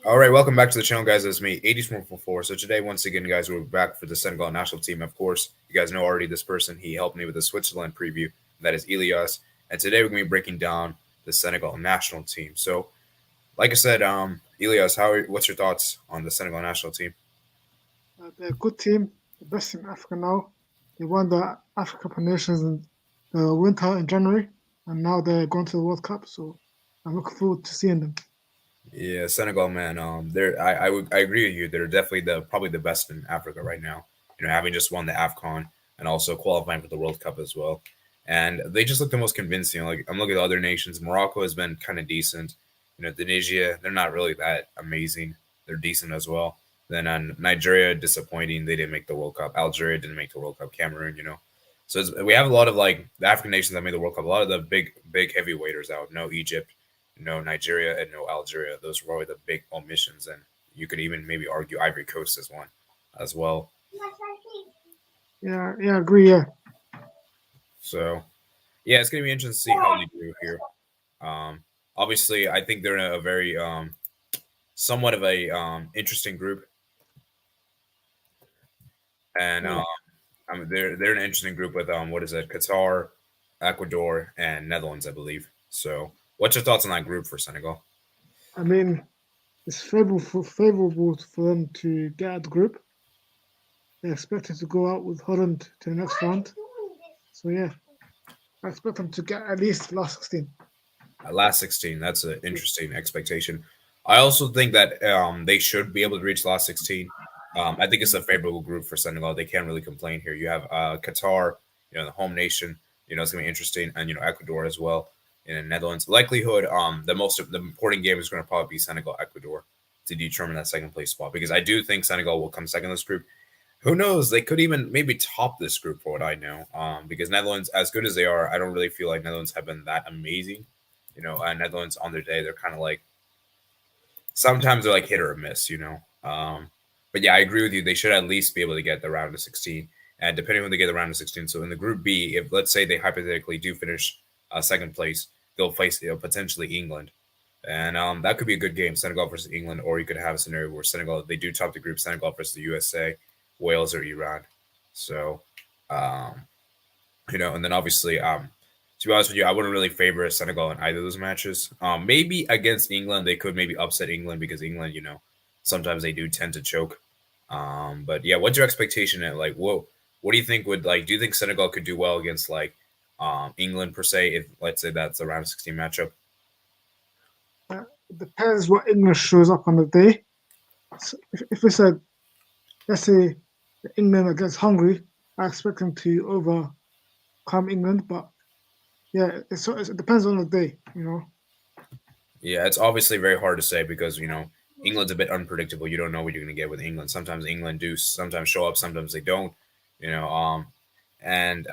All right, welcome back to the channel, guys. It's me, 8144. So today, once again, guys, we're back for the Senegal national team. Of course, you guys know already this person. He helped me with the Switzerland preview. That is Elias. And today we're going to be breaking down the Senegal national team. So, like I said, Elias, what's your thoughts on the Senegal national team? They're a good team, the best in Africa now. They won the Africa Cup of Nations in the winter in January, and now they're going to the World Cup. So I'm looking forward to seeing them. Yeah, Senegal, man. I agree with you. They're definitely probably the best in Africa right now. Having just won the AFCON and also qualifying for the World Cup as well. And they just look the most convincing. Like I'm looking at other nations. Morocco has been kind of decent. Tunisia, they're not really that amazing. They're decent as well. Then Nigeria, disappointing. They didn't make the World Cup. Algeria didn't make the World Cup. Cameroon. So we have a lot of like the African nations that made the World Cup. A lot of the big heavyweights out. No Egypt, no Nigeria, and no Algeria. Those were probably the big omissions, and you could even maybe argue Ivory Coast as one as well. Yeah, I agree. Yeah, So yeah, it's gonna be interesting to see how they do here. Um, Obviously, I think they're in a very somewhat of a interesting group, and yeah. they're an interesting group with what is it, Qatar, Ecuador, and Netherlands, I believe. So, what's your thoughts on that group for Senegal? I mean, it's favorable for them to get out of the group. They're expected to go out with Holland to the next round. So yeah, I expect them to get at least last 16. Last 16, that's an interesting expectation. I also think that they should be able to reach last 16. I think it's a favorable group for Senegal. They can't really complain here. You have Qatar, the home nation. It's gonna be interesting, and Ecuador as well. In the Netherlands, likelihood, the important game is going to probably be Senegal Ecuador to determine that second place spot, because I do think Senegal will come second in this group. Who knows? They could even maybe top this group for what I know. Because Netherlands, as good as they are, I don't really feel like Netherlands have been that amazing. Netherlands on their day, they're kind of like sometimes they're like hit or miss. But yeah, I agree with you. They should at least be able to get the round of 16, and depending on when they get the round of 16. So in the Group B, if let's say they hypothetically do finish second place, they'll face potentially England, and that could be a good game, Senegal versus England, or you could have a scenario where Senegal they do top the group, Senegal versus the USA, Wales, or Iran. So, um, and then obviously, to be honest with you, I wouldn't really favor Senegal in either of those matches. Maybe against England, they could maybe upset England because England, sometimes they do tend to choke. But yeah, what's your expectation at like what do you think would like? Do you think Senegal could do well against like England per se? If let's say that's a round of 16 matchup. It depends what England shows up on the day. So if it's a, let's say, England against Hungary, I expect them to overcome England. But yeah, it depends on the day. Yeah, it's obviously very hard to say because England's a bit unpredictable. You don't know what you're going to get with England. Sometimes England do sometimes show up, sometimes they don't. You know, and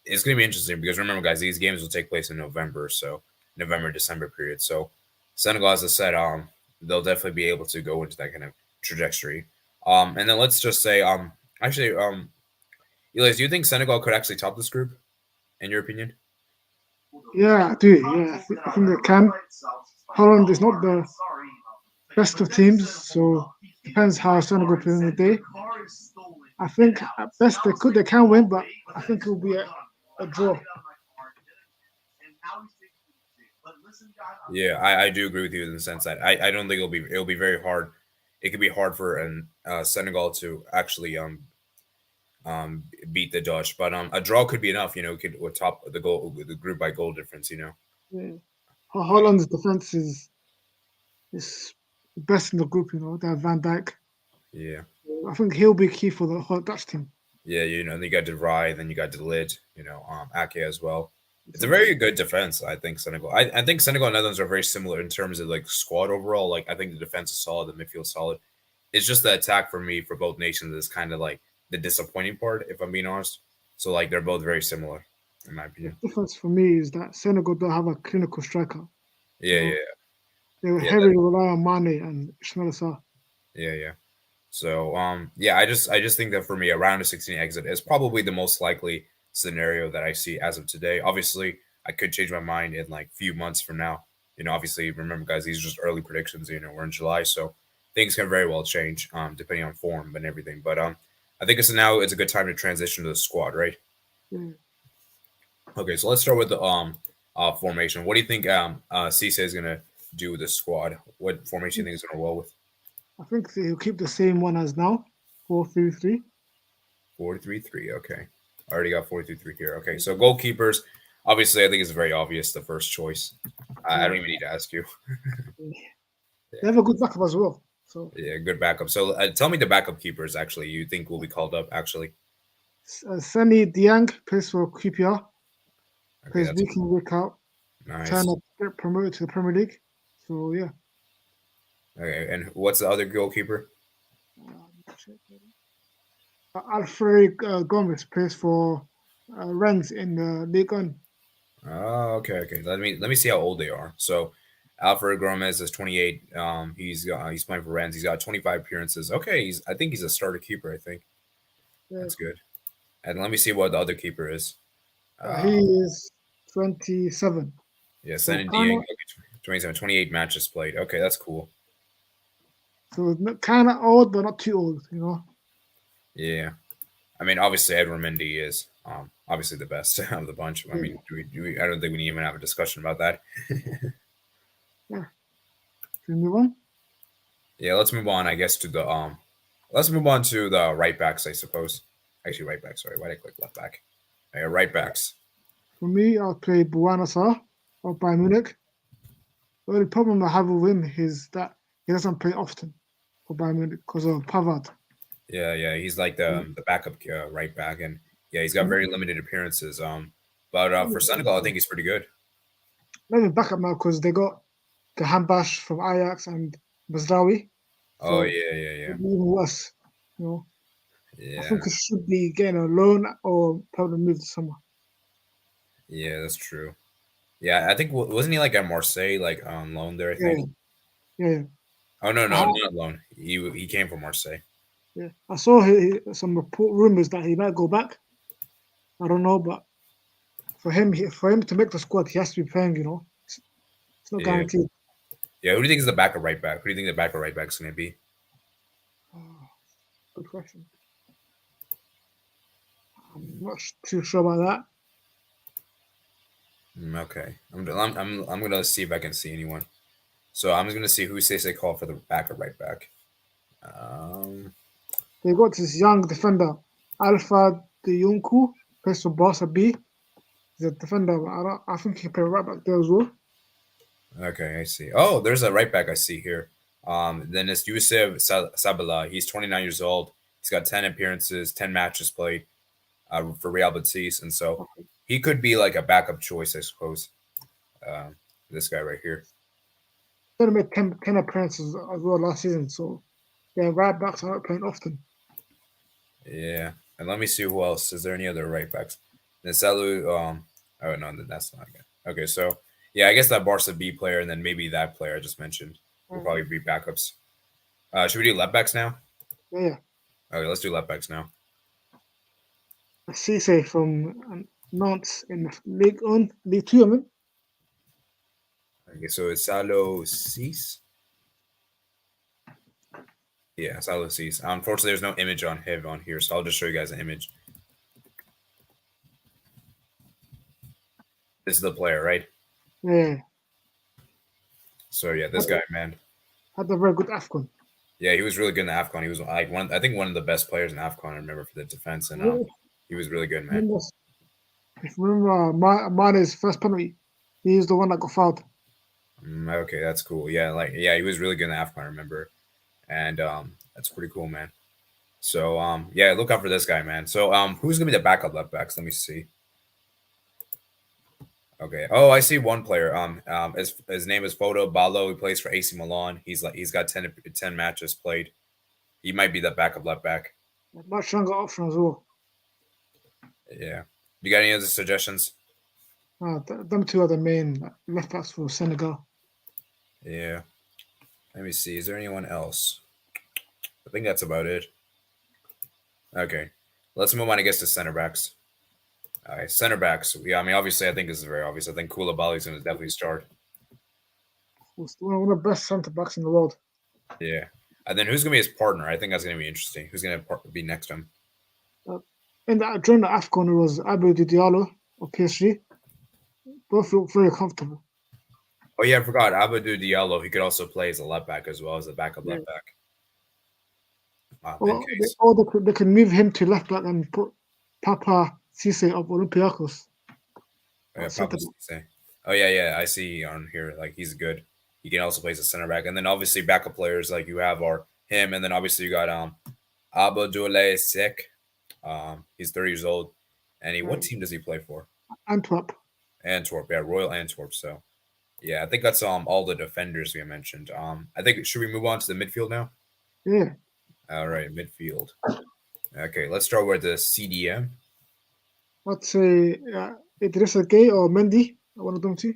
it's going to be interesting because remember, guys, these games will take place in November, so November December period. So Senegal, as I said, they'll definitely be able to go into that kind of trajectory. And then let's just say, actually, Elias, do you think Senegal could actually top this group, in your opinion? Yeah, I do. Yeah, I think they can. Holland is not the best of teams, so depends how Senegal plays in the day. I think at best they can win, but I think it will be a draw. Yeah, I do agree with you in the sense that I don't think it'll be very hard. It could be hard for an Senegal to actually beat the Dutch, but a draw could be enough. Could top the group by goal difference. Yeah. Holland's defense is the best in the group. They have Van Dijk. Yeah, I think he'll be key for the whole Dutch team. yeah. Then you got De Vrij, then you got De Ligt. Ake as well. It's a Exactly. very good defense. I think Senegal. I think Senegal and Netherlands are very similar in terms of like squad overall. Like I think the defense is solid, the midfield solid. It's just the attack for me for both nations is kind of like the disappointing part, if I'm being honest. So like they're both very similar, in my The opinion. difference for me is that Senegal don't have a clinical striker. Yeah, You yeah, know, they will yeah, heavily rely on Mane and Ismail Sarr. yeah. So yeah, I just think that for me, a round of 16 exit is probably the most likely scenario that I see as of today. Obviously, I could change my mind in like few months from now. Obviously, remember guys, these are just early predictions. We're in July, so things can very well change depending on form and everything. But I think it's a good time to transition to the squad, right? Yeah. Okay, so let's start with the formation. What do you think Cisse is gonna do with the squad? What formation do you think is gonna roll with? I think he'll keep the same one as now, 4-3-3. 4-3-3. Okay, I already got 4-3-3 here. Okay, so goalkeepers. Obviously, I think it's very obvious the first choice. I Yeah. don't even need to ask you. They have a good backup as well. So Yeah, good backup. So tell me the backup keepers actually you think will be called up actually. Seni Diang plays for QPR, Okay, plays that's week in, week out, trying nice. to get promoted to the Premier League. So yeah. Okay, and what's the other goalkeeper? Alfred Gomez plays for Rennes in the League One. Oh, okay, okay. Let me see how old they are. So, Alfred Gomez is 28. He's playing for Rennes. He's got 25 appearances. Okay, I think he's a starter keeper. I think Yeah. that's good. And let me see what the other keeper is. He Uh, is 27. yeah, So Senegal. kind of, Okay, 27, 28 matches played. Okay, that's cool. kind of old, but not too old. You know. Yeah, I mean, obviously Edward Mendy is obviously the best of the bunch. I Yeah. mean, I don't think we need even have a discussion about that. Yeah. Should we move on? Yeah, let's move on. I guess to the let's move on to the right backs. I suppose. Actually, right back. Sorry, why did I click left back? Right backs. For me, I'll play Buwana Sarr of Bayern Munich. The only problem I have with him is that he doesn't play often for Bayern Munich because of Pavard. Yeah, yeah, he's like the backup right back, and yeah, he's got Mm. very limited appearances. But for Senegal, I think he's pretty good. Maybe backup now because they got the Hambash from Ajax and Mazraoui. Oh So yeah, yeah, yeah, it'd be even worse. You know, I yeah, think he should be getting a loan or probably move to somewhere. yeah. That's true. Yeah, I think wasn't he like at Marseille, like on loan there? I Yeah, think. yeah, yeah. Oh no, I, no, not loan. He came from Marseille. yeah. I saw some report rumors that he might go back. I don't know, but for him to make the squad, he has to be playing. You know, it's not Yeah, guaranteed. yeah. Who do you think is the backup right back? Who do you think the backup right back is going to be? Oh, good question. I'm not too sure about Okay, I'm gonna see if I can see anyone. So I'm just gonna see who says they call for the backup right back. Um, that. They got this young defender, Alpha De Junku, plays for Barca B. He's a defender. I think he can play right back there as well. okay, I see. Oh, there's a right back I see here. Then it's Youssef Sabala. He's 29 years old. He's got 10 appearances, 10 matches played for Real Betis, and so he could be like a backup choice, I suppose. Um, this guy right here. He only made 10 appearances as well last season, so yeah, right backs are not playing often. Yeah, and let me see who else. Is there any other right backs? Nasalu. Oh no, that's not good. Okay, so yeah, I guess that Barca B player, and then maybe that player I just mentioned will probably be backups. Should we do left backs now? Yeah, Okay, let's do left backs now. Cisse from Nantes in the League 1, League 2, I mean. Okay, so it's Salo Cease. Yeah, Salo Cease. Unfortunately, there's no image on him on here, so I'll just show you guys an image. This is the player, right? Yeah, So yeah, this had, guy, man. had a very good AFCON. Yeah, he was really good in the Afcon. He was like I think one of the best players in Afcon. I remember for the defense, and Yeah, he was really good, man. remember, if you remember Mane's first penalty, he's the one that got fouled. Okay, that's cool. Yeah, he was really good in the Afcon. I remember, and that's pretty cool, man. So yeah, look out for this guy, man. So who's gonna be the backup left backs? Let me see. Okay. Oh, I see one player. His name is Foto Ballo. He plays for AC Milan. He's got 10 matches played. He might be the backup left back. Much stronger option as well. Yeah. You got any other suggestions? Them two are the main left backs for Senegal. Yeah. Let me see. Is there anyone else? I think that's about it. Okay. Let's move on, I guess, to center backs. All right, center backs. Yeah, I mean, obviously, I think this is very obvious. I think Koulibaly is going to definitely start. Who's one of the best centre backs in the world. Yeah. And then who's gonna be his partner? I think that's gonna be interesting. Who's gonna be next to him? Uh, during the AFCON, it was Abdou Diallo of PSG. Both look very comfortable. Oh yeah, I forgot. Abdou Diallo. He could also play as a left back as well as a backup Yeah. left back. In Well, case. they could move him to left back and put Papa Cisse of Olympiacos. Oh, yeah, Centre Papa back. Cisse. Oh yeah. I see on here. Like he's good. He can also play as a center back, and then obviously backup players like you have are him, and then obviously you got Abdoulaye Sek. He's 30 years old, and what team does he play for? Antwerp. Antwerp, yeah, Royal Antwerp. So yeah, I think that's all the defenders we mentioned. I think should we move on to the midfield now? Yeah. All right, midfield. Okay, let's start with the CDM. I'd say Idrissa Gueye or Mendy. One of them two.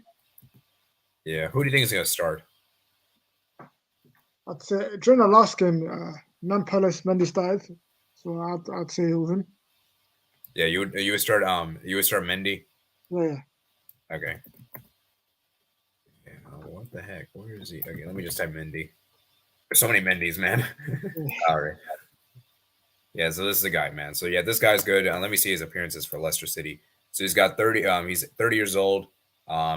Yeah, who do you think is gonna start? I'd say during the last game, Non-Palace Mendy started, so I'd say it was him. Yeah, you would start Mendy. Yeah. Okay. Yeah, what the heck? Where is he? Okay, let me just type Mendy. There's so many Mendys, man. All right. Yeah, so this is the guy, man. So yeah, this guy's good. Let me see his appearances for Leicester City. So he's got 30. He's 30 years old.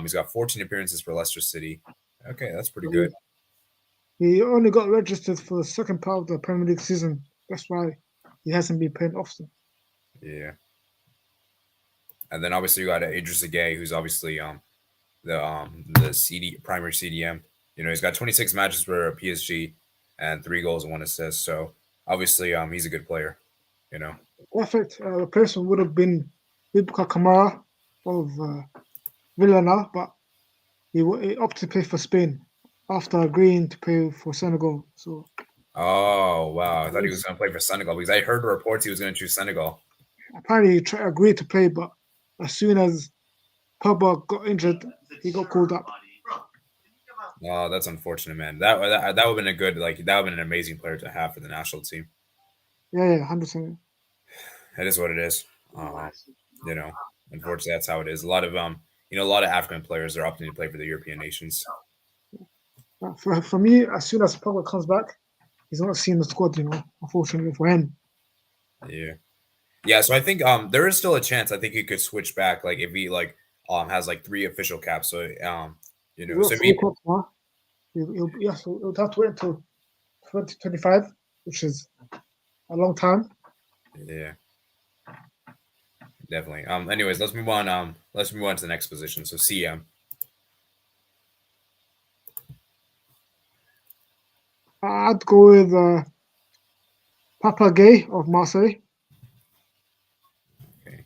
He's got 14 appearances for Leicester City. Okay, that's pretty good. He only got registered for the second part of the Premier League season. That's why he hasn't been playing often. Yeah. And then obviously you got Idrissa Gueye, who's obviously the primary CDM. You know, he's got 26 matches for PSG and 3 goals and 1 assist. So obviously he's a good player. You know. Perfect replacement would have been Ibuka Kamara of Villa now, but he opted to play for Spain after agreeing to play for Senegal. So. Oh wow! I thought he was going to play for Senegal because I heard reports he was going to choose Senegal. Apparently, he agreed to play, but as soon as Pogba got injured, he got called up. Oh, that's unfortunate, man. That would have been a good that would have been an amazing player to have for the national team. Yeah, 100%. It is what it is. You know, unfortunately, that's how it is. A lot of a lot of African players are opting to play for the European nations. For me, as soon as Pogba comes back, he's not seeing the squad. Unfortunately for him. Yeah. So I think there is still a chance. I think he could switch back, like if he has 3 official caps. So so he'll have to wait until 2025, which is a long time. Yeah. Definitely. Anyways, let's move on. Let's move on to the next position. So CM. I'd go with Papa Gueye of Marseille. Okay.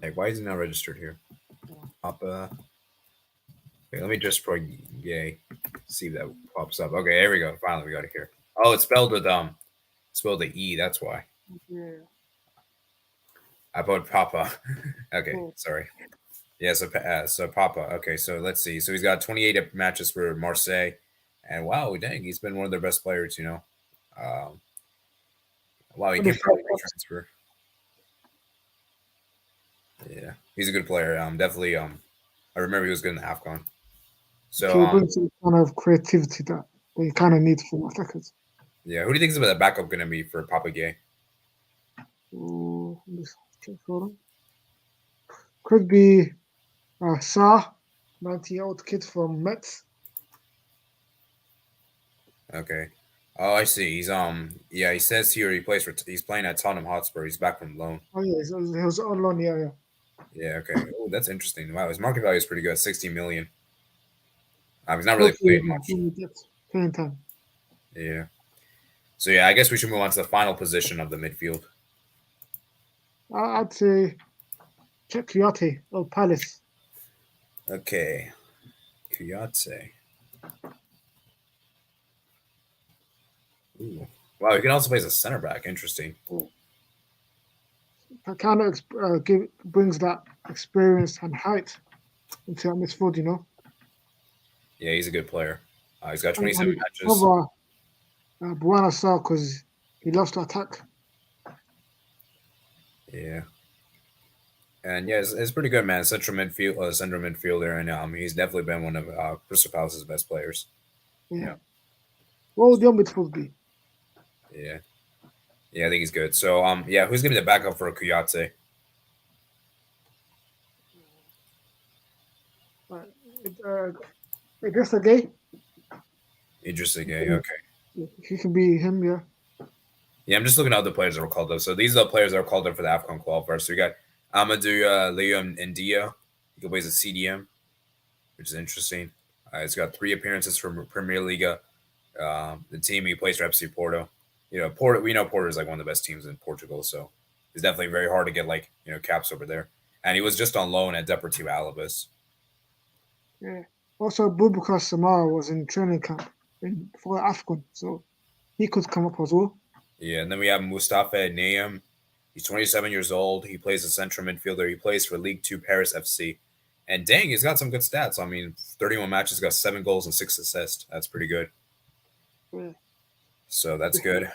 Like, why is he not registered here? Papa. Okay, let me just put Gay. See if that pops up. Okay, here we go. Finally, we got it here. Oh, it's spelled with spelled the E. That's why. Yeah. I put Papa. Okay, Cool. sorry. Yeah, so Papa. Okay, so let's see. So he's got 28 matches for Marseille, and wow, dang, he's been one of their best players. Wow, he came from a transfer. Yeah, he's a good player. Definitely. I remember he was good in the AFCON. So he brings some kind of creativity that you kind of need from attackers. Yeah, who do you think is the backup going to be for Papa Gueye? Could be Sa, 90-year-old kid from Metz. Okay. Oh, I see. He's yeah, he says here he's playing at Tottenham Hotspur. He's back from loan. Oh yeah, he was on loan. Yeah. Yeah. Okay. Oh, that's interesting. Wow, his market value is pretty good, 60 million. He's not really playing much. Playing time. Yeah. So yeah, I guess we should move on to the final position of the midfield. I'd say check Kouyaté of Palace. Okay. Kouyaté. Ooh. Wow, he can also play as a center back. Interesting. That kind of brings that experience and height into that midfield, Yeah, he's a good player. He's got 27 matches. Over Buona Sarr because he loves to attack. Yeah. And yeah, it's pretty good, man. Central midfielder, and he's definitely been one of Crystal Palace's best players. Yeah. What would your midfield be? Yeah, yeah, I think he's good. So yeah, who's gonna be the backup for Kuyate? Right. It, uh, I guess the gay. Interesting. Yeah, okay. He can be him. Yeah. Yeah, I'm just looking at other players that were called up. So these are the players that were called up for the AFCON qualifier. So we got Amadou Liam Ndia. He plays a CDM, which is interesting. He's got 3 appearances from Premier League. The team he plays for FC Porto. You know, Porto. We know Porto is like one of the best teams in Portugal, so it's definitely very hard to get like caps over there. And he was just on loan at Deportivo Alaves. Yeah. Also, Boubacar Samara was in training camp for AFCON, so he could come up as well. Yeah, and then we have Mustafa Nayem. He's 27 years old. He plays a central midfielder. He plays for League Two Paris FC. And dang, he's got some good stats. I mean, 31 matches, got 7 goals and 6 assists. That's pretty good. Yeah. So that's good.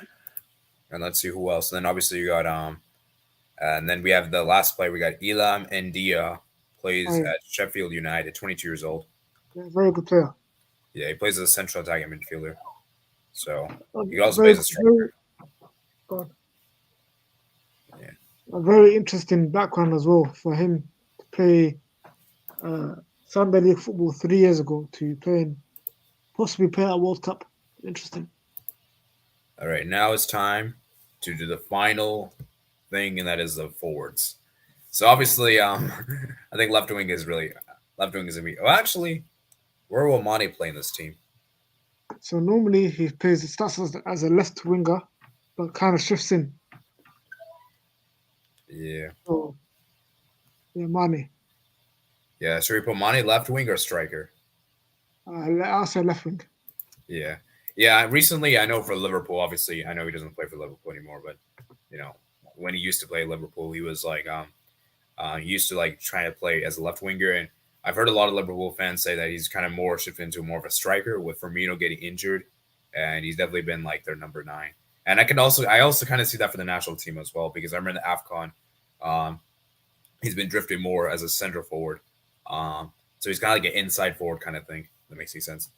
And let's see who else. And then obviously you got and then we have the last player. We got Elam Ndia, plays Oh, yeah. at Sheffield United, 22 years old. Yeah, very good player. Yeah, he plays as a central attacking midfielder. So A he also very, plays a striker. very, God, Yeah. a very interesting background as well for him to play Sunday League football 3 years ago to possibly play at World Cup. Interesting. All right, now it's time to do the final thing, and that is the forwards. So obviously, I think left wing is gonna be. Well, actually, where will Mane play in this team? So normally he starts as a left winger, but kind of shifts in. Yeah, So yeah, Mane. yeah. Should we put Mane left wing or striker? I'll say left wing. Yeah, yeah. Recently, I know for Liverpool. Obviously, I know he doesn't play for Liverpool anymore, but you know, when he used to play Liverpool, he was like he used to like try to play as a left winger, and I've heard a lot of Liverpool fans say that he's kind of more shifted into more of a striker with Firmino getting injured, and he's definitely been like their number 9. And I also kind of see that for the national team as well because I remember in the Afcon, um, he's been drifting more as a center forward, so he's kind of like an inside forward kind of thing. That makes any sense.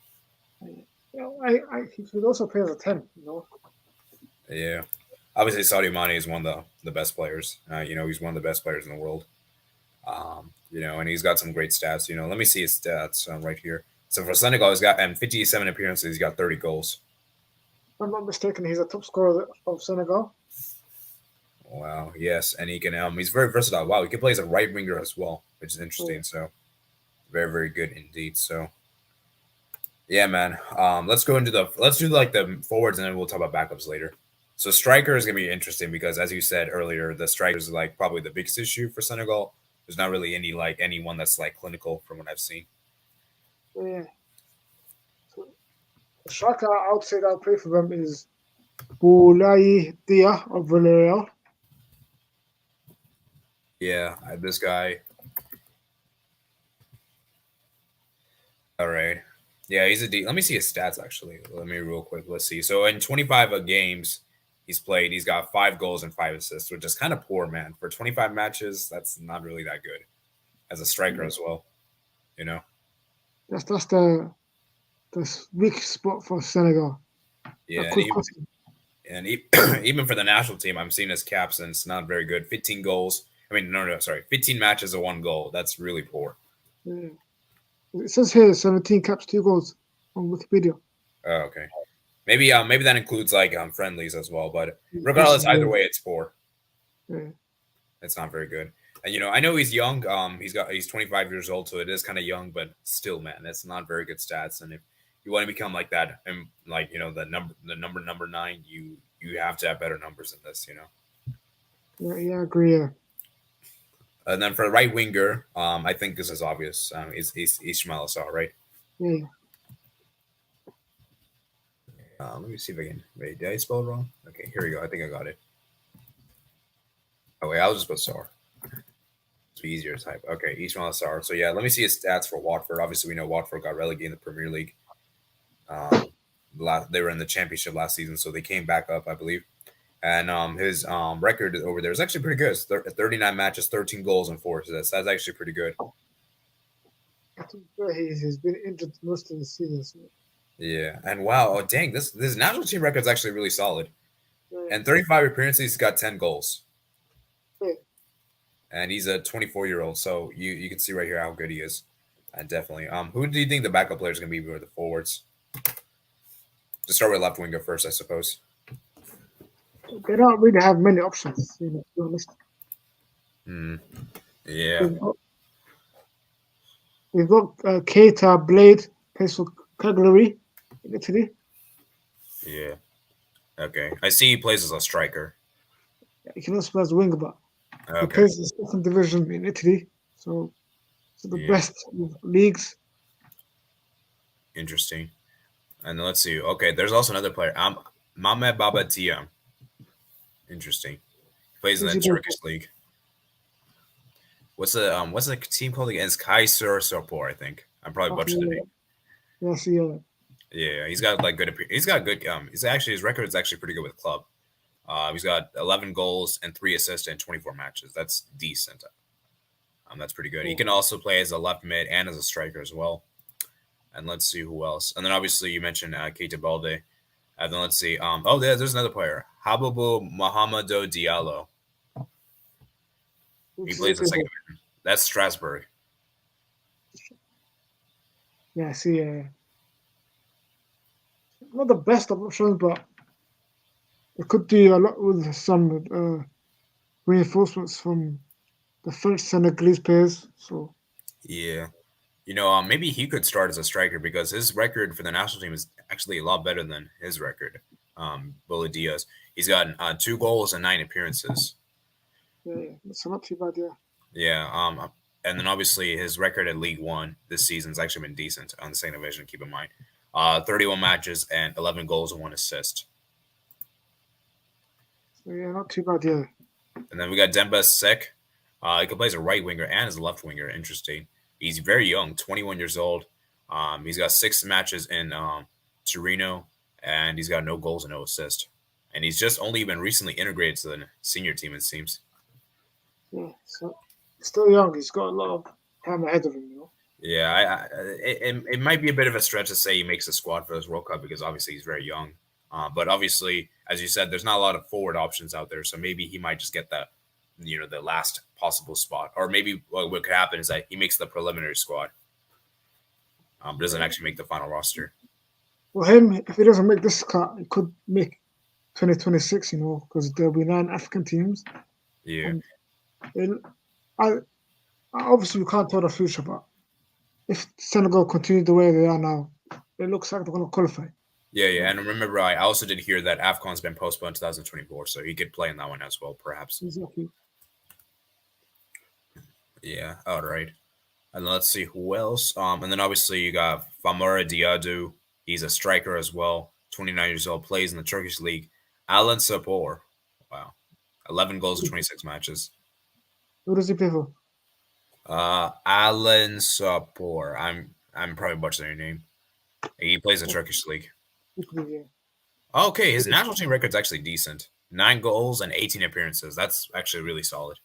He could also play as a 10. Yeah, obviously Sadio Mane is one of the best players. He's one of the best players in the world. And he's got some great stats. Let me see his stats right here. So for Senegal, he's got 57 appearances. He's got 30 goals. If I'm not mistaken, he's a top scorer of Senegal. Wow. Yes, and he can. He's very versatile. Wow, he can play as a right winger as well, which is interesting. So very very good indeed. So yeah, man. Let's do like the forwards, and then we'll talk about backups later. So striker is gonna be interesting because, as you said earlier, the strikers are like probably the biggest issue for Senegal. There's not really anyone that's like clinical from what I've seen. Yeah. So the striker I would say that I'll play for them is Boulaye Dia of Villarreal. Yeah, this guy. All right. Yeah, he's a D. Let me see his stats actually. Let me real quick. Let's see. So in 25 games he's played, he's got 5 goals and 5 assists, which is kind of poor, man. For 25 matches, that's not really that good as a striker as well. You know. That's the weak spot for Senegal. Yeah, and even for the national team, I'm seeing his caps, and it's not very good. 15 goals. I mean, no, sorry, 15 matches of 1 goal. That's really poor. Yeah. It says here 17 caps, 2 goals on Wikipedia. Oh, okay. Maybe that includes like friendlies as well. But regardless, either way, it's poor. Yeah. It's not very good. And I know he's young. He's 25 years old, so it is kind of young, but still, man, that's not very good stats. And if you want to become like that, and like the number 9, you have to have better numbers than this. Yeah, I agree. Yeah. And then for the right winger, I think this is obvious. Is Ismail Assar, right? Yeah. Let me see if I can. Wait, did I spell it wrong? Okay, here we go. I think I got it. Oh wait, I was just put Sar. It's easier to type. Okay, Ismail Assar. So yeah, let me see his stats for Watford. Obviously, we know Watford got relegated in the Premier League. They were in the Championship last season, so they came back up, I believe. And his record over there is actually pretty good. It's 39 matches, 13 goals, and 4 assists. That's actually pretty good. I think he's been injured most of the season. So. Yeah, and wow, oh, dang, this national team record is actually really solid. Yeah, And 35 appearances, he's got 10 goals, yeah. and he's a 24-year-old. So you can see right here how good he is, and definitely. Who do you think the backup player is going to be with the forwards? To start with left winger first, I suppose. They don't really have many options, to be honest. Hmm. Yeah, We've got, we've got Keita Blade, plays for Cagliari in Italy. yeah. Okay, I see he plays as a striker. He can also play as a winger, but he Okay, plays in the second division in Italy, so the yeah, best leagues. interesting. And then let's see. Okay, there's also another player. Mame Baba Tiam. Interesting. Plays in Who's the he play Turkish league. What's the team called again? It's Kaiser Sopor, I think. I'm probably for? butchering the name. Yeah, see, Yeah, he's got like good. He's got good. He's actually his record is actually pretty good with club. He's got 11 goals and 3 assists in 24 matches. That's decent. That's pretty good. He yeah. can also play as a left mid and as a striker as well. And let's see who else. And then obviously you mentioned Keita Balde. And then let's see. There's another player, Habibu Mohamedou Diallo. He Which is plays the okay. second division. That's Strasbourg. Yeah, see, not the best of options, but they could do a lot with some reinforcements from the French Senegalese players. So Yeah. Maybe he could start as a striker because his record for the national team is actually a lot better than his record. Bola Diaz. He's got 2 goals and 9 appearances. yeah, it's not too bad. Yeah, Yeah. And then obviously his record at League One this season's actually been decent on the second division. Keep in mind, 31 matches and 11 goals and 1 assist. so yeah, not too bad. Yeah, And then we got Demba Sek. He can play as a right winger and as a left winger. Interesting. He's very young, 21 years old. He's got 6 matches in Torino, and he's got no goals and no assists. And he's just only been recently integrated to the senior team, it seems. yeah. So he's still young. He's got a lot of time ahead of him. Yeah, it might be a bit of a stretch to say he makes the squad for this World Cup because obviously he's very young. But obviously, as you said, there's not a lot of forward options out there, so maybe he might just get the last possible spot, or maybe what could happen is that he makes the preliminary squad, but doesn't actually make the final roster. For him, if he doesn't make this cut, he could make 2026. Because there'll be 9 African teams, Yeah, and I obviously we can't tell the future, but if Senegal continue the way they are now, it looks like they're going to qualify. yeah. And remember, I also did hear that AFCON's been postponed to 2024, so he could play in that one as well, perhaps. Exactly. Yeah, all right. And let's see who else. And then obviously you got Famara Diadou. He's a striker as well. 29 years old, plays in the Turkish league. Alan Sapor. Wow. 11 goals in 26 matches. Who does he play for? Alan Sapor. I'm probably butchering your name. He plays in the Turkish league. Yeah. Okay, his national team record's actually decent. 9 goals and 18 appearances. That's actually really solid.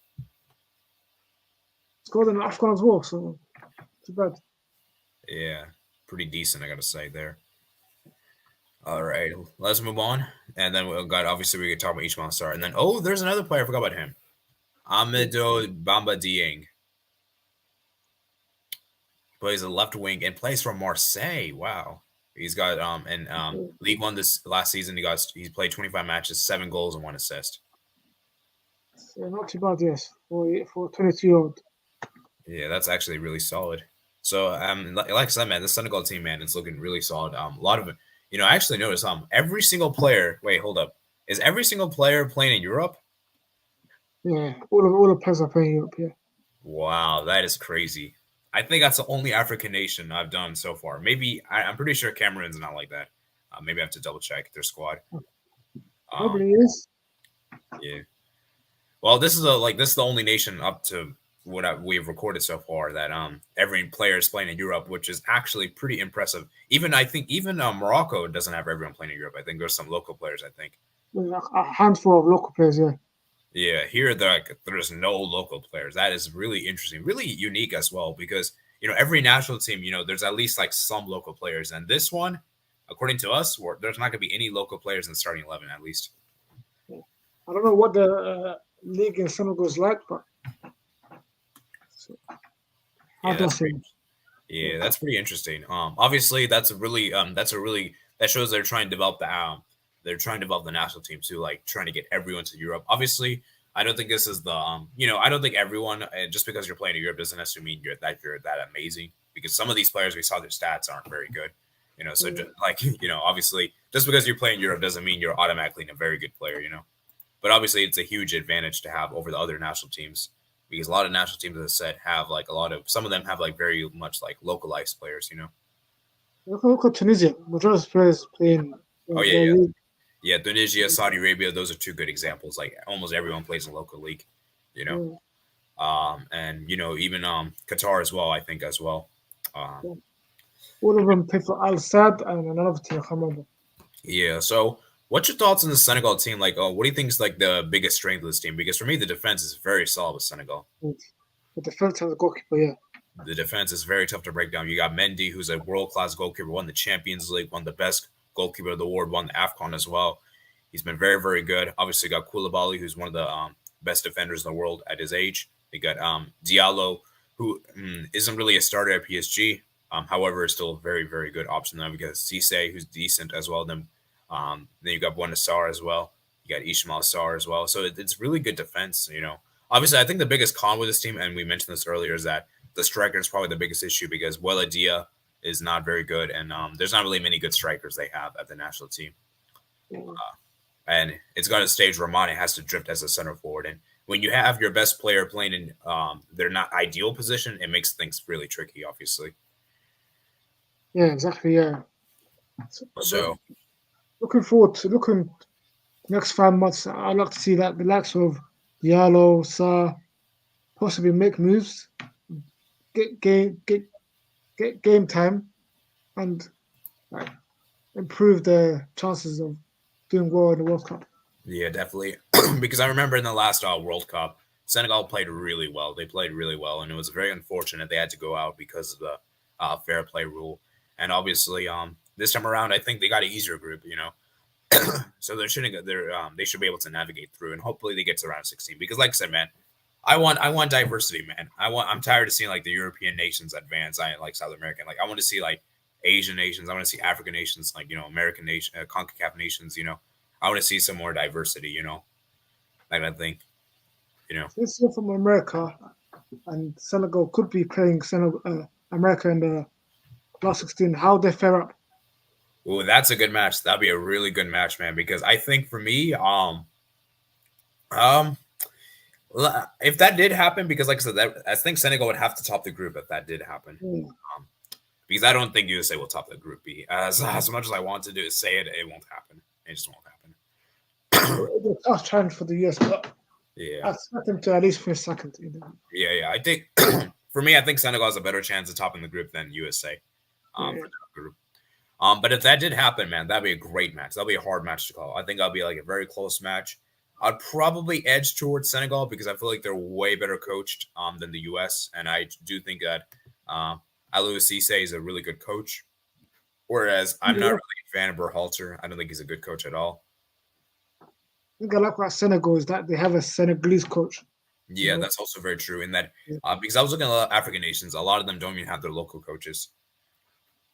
Scored in AFCON as well, so too bad. Yeah, pretty decent, I gotta say there. All right, let's move on. And then we got obviously we could talk about each monster. And then there's another player, I forgot about him. Amido Bamba Dieng. Plays a left wing and plays for Marseille. Wow. He's got in League One this last season. He's played 25 matches, 7 goals and 1 assist. Yeah, not too bad, yes, for 22-year-old. Yeah, that's actually really solid. So like I said, man, the Senegal team, man, it's looking really solid. A lot of it, I actually noticed every single player. Wait, hold up. Is every single player playing in Europe? Yeah, all the players are playing Europe. Yeah. Wow, that is crazy. I think that's the only African nation I've done so far. Maybe I'm pretty sure Cameroon's not like that. Maybe I have to double check their squad. Probably is. Yeah. Well, this is the only nation up to what we've recorded so far that every player is playing in Europe, which is actually pretty impressive. I think Morocco doesn't have everyone playing in Europe. I think there's some local players. I think. A handful of local players. Yeah. Yeah, here there's no local players. That is really interesting, really unique as well, because every national team, there's at least like some local players, and this one, according to us, there's not going to be any local players in the starting 11 at least. I don't know what the league in Senegal is like, but so, how Yeah, do I that's say? yeah, that's pretty interesting. Obviously, that shows they're trying to develop the national team too, like trying to get everyone to Europe. Obviously, I don't think this is the I don't think everyone just because you're playing in Europe doesn't necessarily mean you're that amazing because some of these players we saw their stats aren't very good. So just, like obviously, just because you're playing Europe doesn't mean you're automatically a very good player. But obviously, it's a huge advantage to have over the other national teams because a lot of national teams, as I said, have like some of them have like very much like localized players. Look at Tunisia. Majority of players playing Oh yeah, their yeah, league. yeah. Tunisia, Saudi Arabia, those are two good examples. Like almost everyone plays in local league. You know, Yeah, and even Qatar as well. I think as well. yeah. All of them play for Al Sadd and another team. I can't remember. Yeah. So, what's your thoughts on the Senegal team? Like, what do you think is like the biggest strength of this team? Because for me, the defense is very solid with Senegal. The defense and the goalkeeper, yeah. The defense is very tough to break down. You got Mendy, who's a world class goalkeeper, won the Champions League, won the best goalkeeper of the world, won the AFCON as well. He's been very, very good. Obviously, got Koulibaly, who's one of the best defenders in the world at his age. They got Diallo, who isn't really a starter at PSG. However, is still a very, very good option now because Cisse, who's decent as well. Then you got Buena Sarr as well. You got Ismail Sarr as well. So it's really good defense. Obviously, I think the biggest con with this team, and we mentioned this earlier, is that the striker is probably the biggest issue because Dia is not very good, and there's not really many good strikers they have at the national team. And it's got a stage where Mane has to drift as a center forward, and when you have your best player playing in their not ideal position, it makes things really tricky, obviously. Yeah, exactly, yeah. So Looking forward to next 5 months. I'd like to see that the likes of Diallo, Sa possibly make moves, get game time, and like, improve their chances of doing well in the World Cup. yeah, definitely, because I remember in the last World Cup, Senegal played really well. They played really well, and it was very unfortunate they had to go out because of the fair play rule. And obviously, this time around, I think they got an easier group. So they should be able to navigate through, and hopefully they get to round 16. Because, like I said, man, I want diversity, man. I'm tired of seeing like the European nations advance. I like South American. Like I want to see like Asian nations. I want to see African nations, like American nation, CONCACAF nations. I want to see some more diversity. Like I think, you know. This year from America and Senegal could be playing America in the last 16. How they fare up? Oh, that's a good match. That'd be a really good match, man. Because I think for me, um, if that did happen, because like I said, I think Senegal would have to top the group if that did happen. Mm. Because I don't think USA will top the group B. As much as I want to do is say it, it won't happen. It just won't happen. It'll be a tough challenge for the US, but Yeah, I expect them to at least finish second. yeah. I think for me, I think Senegal has a better chance of topping the group than USA. For the group. But if that did happen, man, that'd be a great match. That'd be a hard match to call. I think that'd be like a very close match. I'd probably edge towards Senegal because I feel like they're way better coached than the US, and I do think that Aliou Cisse is a really good coach. Whereas I'm not really a fan of Berhalter. I don't think he's a good coach at all. I think I like about Senegal is that they have a Senegalese coach. Yeah, that's also very true. In that, Yeah. because I was looking at a lot of African nations, a lot of them don't even have their local coaches.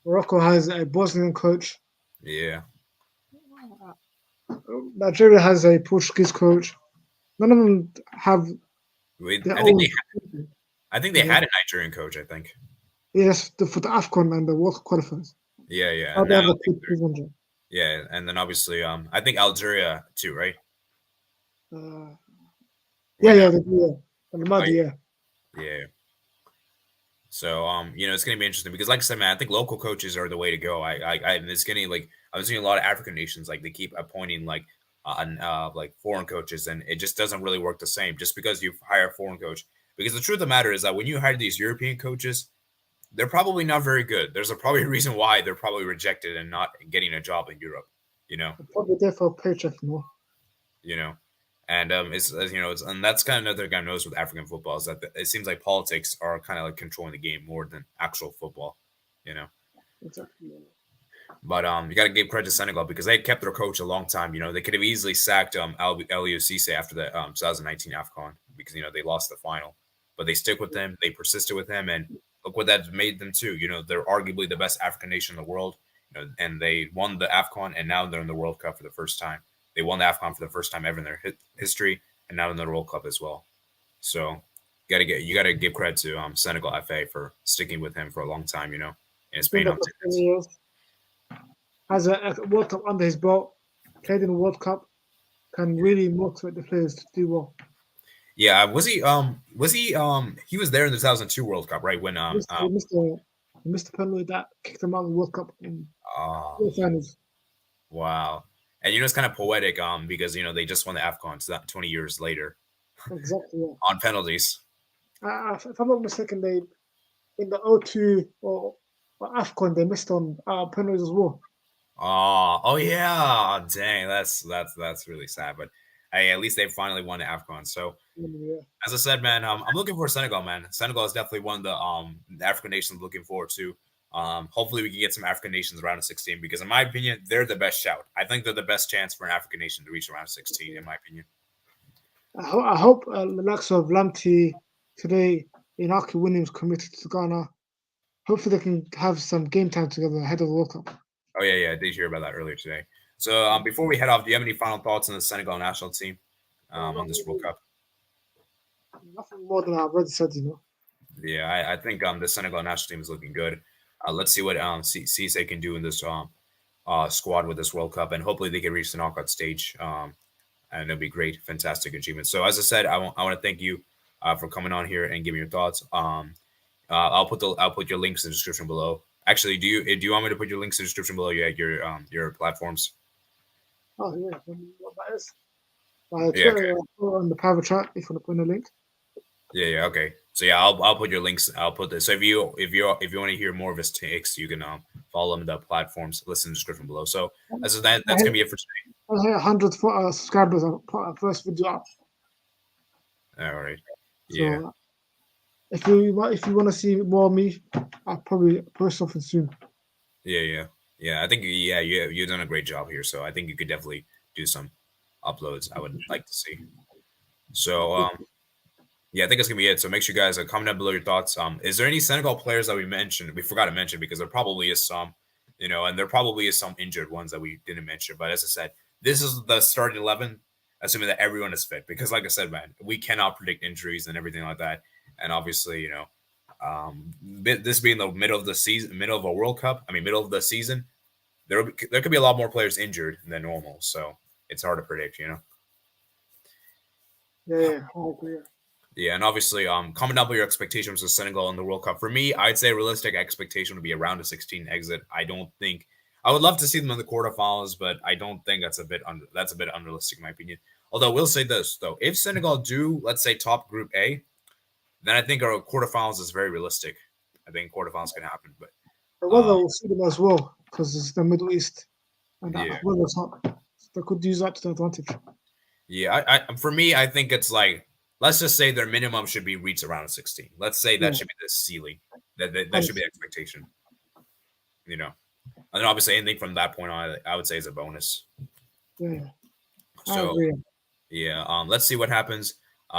Morocco has a Bosnian coach. Yeah, Nigeria has a Portuguese coach. None of them have their I think own. they had a Nigerian coach. I think. Yes, for the AFCON and the World Cup qualifiers. Yeah, Now and they have now a Portuguese one. yeah, and then obviously, I think Algeria too, right? Yeah, Right yeah, now. And the Mahdi, yeah. Yeah. So, it's going to be interesting because, like I said, man, I think local coaches are the way to go. It's getting like I'm seeing a lot of African nations like they keep appointing like foreign coaches, and it just doesn't really work the same. Just because you hire a foreign coach, because the truth of the matter is that when you hire these European coaches, they're probably not very good. There's probably a reason why they're probably rejected and not getting a job in Europe. You know. They're probably there for a paycheck, You know. And and that's kind of another thing I noticed with African football is that it seems like politics are kind of like controlling the game more than actual football, you know. Exactly. But you got to give credit to Senegal because they kept their coach a long time. They could have easily sacked Elio Cisse after the 2019 AFCON because they lost the final, but they stick with him. They persisted with him, and look what that made them too. They're arguably the best African nation in the world. And they won the AFCON, and now they're in the World Cup for the first time. They won the AFCON for the first time ever in their history, and now in the World Cup as well. So you gotta give credit to Senegal FA for sticking with him for a long time. And it's paying off. Has a World Cup under his belt, played in the World Cup, can really motivate the players to do well. Yeah, was he? He was there in the 2002 World Cup, right? When he missed the penalty that kicked him out of the World Cup in the finals. Wow, and it's kind of poetic, because they just won the AFCON 20 years later. Exactly. Yeah. On penalties. If I'm not mistaken, they in the 02 or AFCON they missed on penalties as well. Oh yeah, dang, that's really sad. But hey, at least they finally won the AFCON. So as I said, man, I'm looking for Senegal, man. Senegal is definitely one of the African nations I'm looking forward to. Hopefully we can get some African nations around 16 because in my opinion, they're the best shout. I think they're the best chance for an African nation to reach around 16, in my opinion. I hope the likes of Lamptey today, Inaki Williams committed to Ghana. Hopefully they can have some game time together ahead of the World Cup. Oh yeah, I did hear about that earlier today. So before we head off, do you have any final thoughts on the Senegal national team on this World Cup? Nothing more than I've already said, Yeah, I think the Senegal national team is looking good. Let's see what Cisse can do in this squad with this World Cup, and hopefully they can reach the knockout stage. And it'll be great, fantastic achievement. So as I said, I want to thank you for coming on here and giving your thoughts. I'll put your links in the description below. Actually, do you want me to put your links in the description below? Your platforms. Oh yeah, what that is. Twitter, on the private chat if you want to put in a link. Yeah, okay. So yeah, I'll put your links. I'll put this. So if you want to hear more of his takes, you can follow him on the platforms. Listen in the description below. So that's gonna be it for today. I hit 100 subscribers on our first video up. All right. Yeah. So, if you want to see more of me, I'll probably post something soon. Yeah. I think you've done a great job here. So I think you could definitely do some uploads. I would like to see. So yeah, I think that's gonna be it. So make sure you guys comment down below your thoughts. Is there any Senegal players that we forgot to mention because there probably is some, and there probably is some injured ones that we didn't mention. But as I said, this is the starting 11, assuming that everyone is fit. Because like I said, man, we cannot predict injuries and everything like that. And obviously, this being the middle of the season, middle of a World Cup, middle of the season, there could be a lot more players injured than normal. So it's hard to predict, Yeah, I agree. Yeah, and obviously, comment down below your expectations for Senegal in the World Cup. For me, I'd say realistic expectation would be around a 16 exit. I would love to see them in the quarterfinals, but I don't think that's a bit unrealistic in my opinion. Although I will say this though, if Senegal do, let's say, top Group A, then I think our quarterfinals is very realistic. I think quarterfinals can happen, but the weather will see them as well because it's the Middle East, and that weather's hot. So they could use that to their advantage. Yeah, for me, I think it's like, let's just say their minimum should be reached around 16. Let's say that should be the ceiling. That should be the expectation. And then obviously anything from that point on, I would say is a bonus. Yeah. So yeah, let's see what happens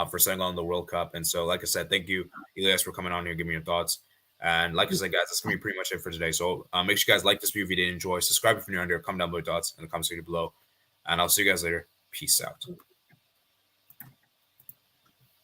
for Senegal in the World Cup. And so, like I said, thank you, Elias, for coming on here, giving me your thoughts. And like I said, guys, that's gonna be pretty much it for today. So make sure you guys like this video if you did enjoy. Subscribe if you're new here. Comment down below your thoughts in the comment section below. And I'll see you guys later. Peace out.